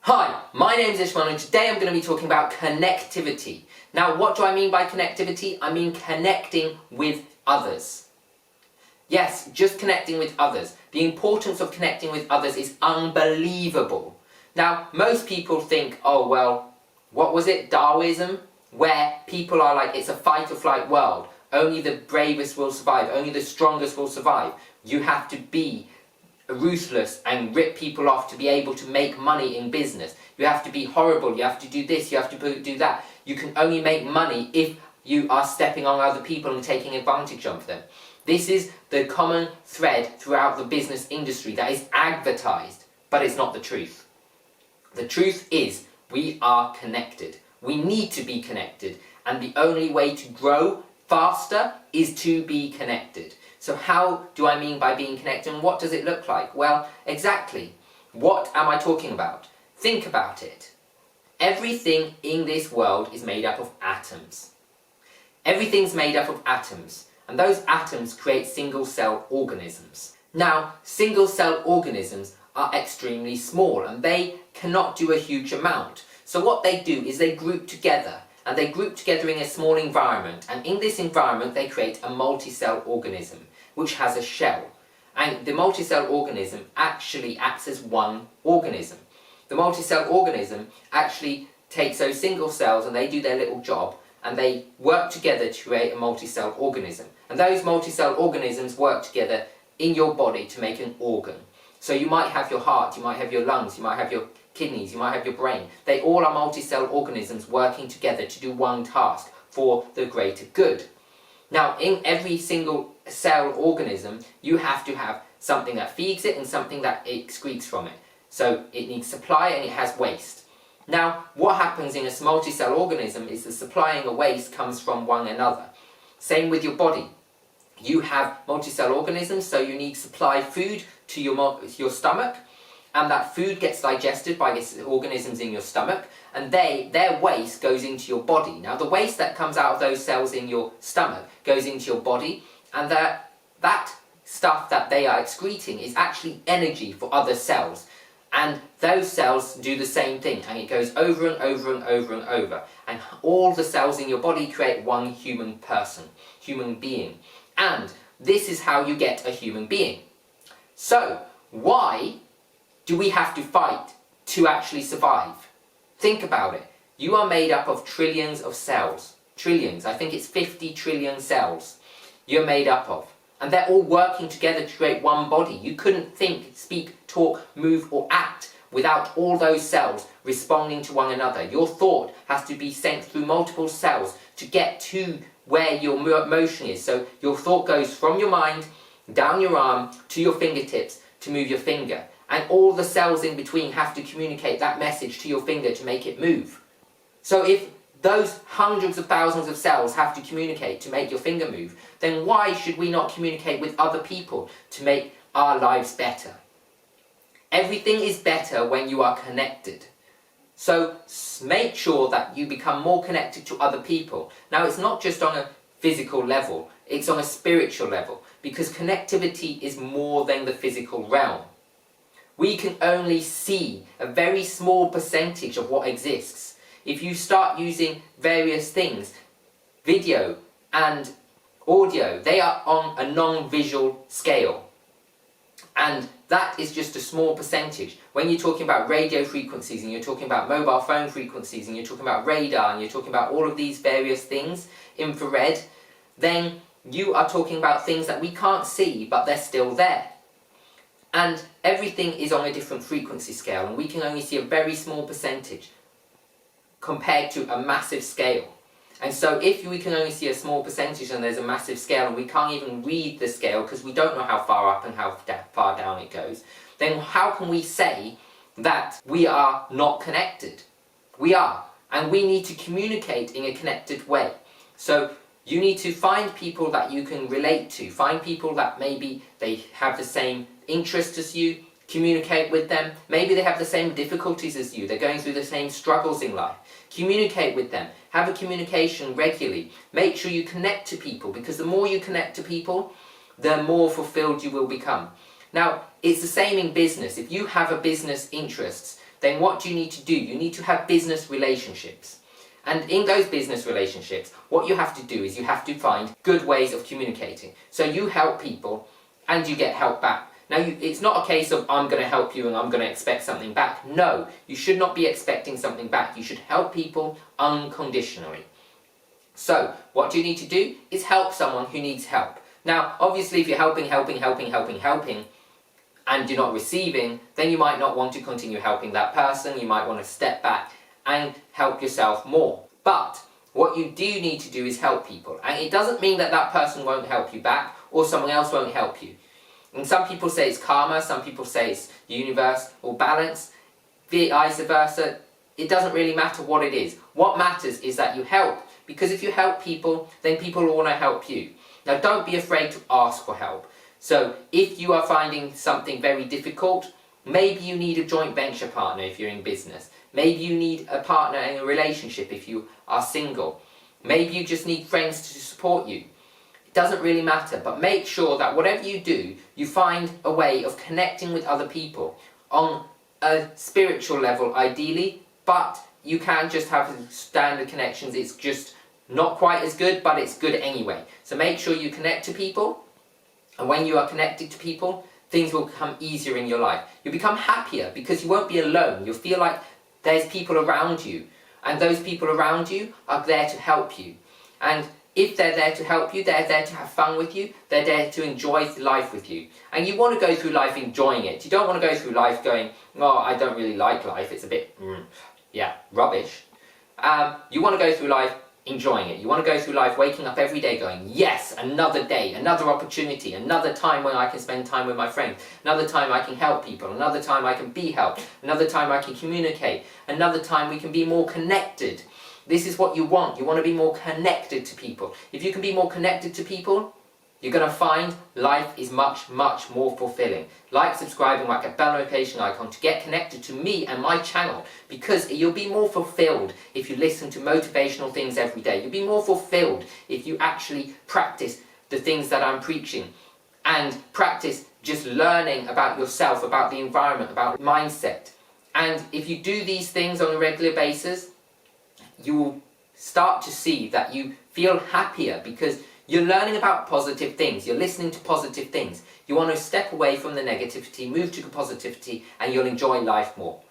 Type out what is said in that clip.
Hi, my name is Ishmael and today I'm going to be talking about connectivity. Now, what do I mean by connectivity? I mean connecting with others. Yes, just connecting with others. The importance of connecting with others is unbelievable. Now, most people think, oh well, what was it, Darwinism? Where people are like, it's a fight or flight world. Only the bravest will survive, only the strongest will survive. You have to be ruthless and rip people off to be able to make money in business. You have to be horrible, you have to do this, you have to do that. You can only make money if you are stepping on other people and taking advantage of them. This is the common thread throughout the business industry that is advertised, but it's not the truth. The truth is we are connected. We need to be connected, and the only way to grow faster is to be connected. So how do I mean by being connected, and what does it look like? Well, exactly. What am I talking about? Think about it. Everything in this world is made up of atoms. Everything's made up of atoms, and those atoms create single-cell organisms. Now, single-cell organisms are extremely small, and they cannot do a huge amount. So what they do is they group together, and they group together in a small environment, and in this environment they create a multicell organism, which has a shell. And the multicell organism actually acts as one organism. The multicell organism actually takes those single cells and they do their little job, and they work together to create a multicell organism. And those multicell organisms work together in your body to make an organ. So you might have your heart, you might have your lungs, you might have your kidneys, you might have your brain. They all are multicell organisms working together to do one task for the greater good. Now, in every single cell organism, you have to have something that feeds it and something that excretes from it. So it needs supply and it has waste. Now, what happens in a multicell organism is the supply and the waste comes from one another. Same with your body. You have multicell organisms, so you need supply food to your stomach, and that food gets digested by these organisms in your stomach, and their waste goes into your body. Now, the waste that comes out of those cells in your stomach goes into your body, and that stuff that they are excreting is actually energy for other cells. And those cells do the same thing, and it goes over and over and over and over. And all the cells in your body create one human person, human being. And this is how you get a human being. So, why do we have to fight to actually survive? Think about it. You are made up of trillions of cells. Trillions. I think it's 50 trillion cells you're made up of. And they're all working together to create one body. You couldn't think, speak, talk, move or act without all those cells responding to one another. Your thought has to be sent through multiple cells to get to where your motion is. So your thought goes from your mind, down your arm, to your fingertips to move your finger. And all the cells in between have to communicate that message to your finger to make it move. So if those hundreds of thousands of cells have to communicate to make your finger move, then why should we not communicate with other people to make our lives better? Everything is better when you are connected. So make sure that you become more connected to other people. Now, it's not just on a physical level, it's on a spiritual level, because connectivity is more than the physical realm. We can only see a very small percentage of what exists. If you start using various things, video and audio, they are on a non-visual scale. And that is just a small percentage. When you're talking about radio frequencies, and you're talking about mobile phone frequencies, and you're talking about radar, and you're talking about all of these various things, infrared, then you are talking about things that we can't see, but they're still there. And everything is on a different frequency scale, and we can only see a very small percentage compared to a massive scale. And so if we can only see a small percentage and there's a massive scale and we can't even read the scale because we don't know how far up and how far down it goes, then how can we say that we are not connected? We are, and we need to communicate in a connected way. So you need to find people that you can relate to, find people that maybe they have the same interests as you, communicate with them. Maybe they have the same difficulties as you, they're going through the same struggles in life. Communicate with them, have a communication regularly. Make sure you connect to people, because the more you connect to people, the more fulfilled you will become. Now, it's the same in business. If you have a business interests, then what do you need to do? You need to have business relationships. And in those business relationships, what you have to do is you have to find good ways of communicating. So you help people and you get help back. Now, it's not a case of I'm going to help you and I'm going to expect something back. No, you should not be expecting something back. You should help people unconditionally. So, what do you need to do is help someone who needs help. Now, obviously, if you're helping, and you're not receiving, then you might not want to continue helping that person. You might want to step back and help yourself more. But what you do need to do is help people. And it doesn't mean that that person won't help you back or someone else won't help you. And some people say it's karma, some people say it's universe or balance, vice versa. It doesn't really matter what it is. What matters is that you help. Because if you help people, then people will want to help you. Now, don't be afraid to ask for help. So if you are finding something very difficult, maybe you need a joint venture partner if you're in business. Maybe you need a partner in a relationship if you are single. Maybe you just need friends to support you. It doesn't really matter, but make sure that whatever you do, you find a way of connecting with other people on a spiritual level, ideally, but you can just have standard connections. It's just not quite as good, but it's good anyway. So make sure you connect to people, and when you are connected to people, things will become easier in your life. You'll become happier because you won't be alone. You'll feel like there's people around you, and those people around you are there to help you. And if they're there to help you, they're there to have fun with you, they're there to enjoy life with you. And you want to go through life enjoying it. You don't want to go through life going, oh, I don't really like life, it's a bit, rubbish. You want to go through life enjoying it. You want to go through life waking up every day going, yes, another day, another opportunity, another time when I can spend time with my friends, another time I can help people, another time I can be helped, another time I can communicate, another time we can be more connected. This is what you want. You want to be more connected to people. If you can be more connected to people, you're going to find life is much, much more fulfilling. Like, subscribe, and whack that bell notification icon to get connected to me and my channel, because you'll be more fulfilled if you listen to motivational things every day. You'll be more fulfilled if you actually practice the things that I'm preaching and practice just learning about yourself, about the environment, about mindset. And if you do these things on a regular basis, you will start to see that you feel happier because you're learning about positive things, you're listening to positive things. You want to step away from the negativity, move to the positivity, and you'll enjoy life more.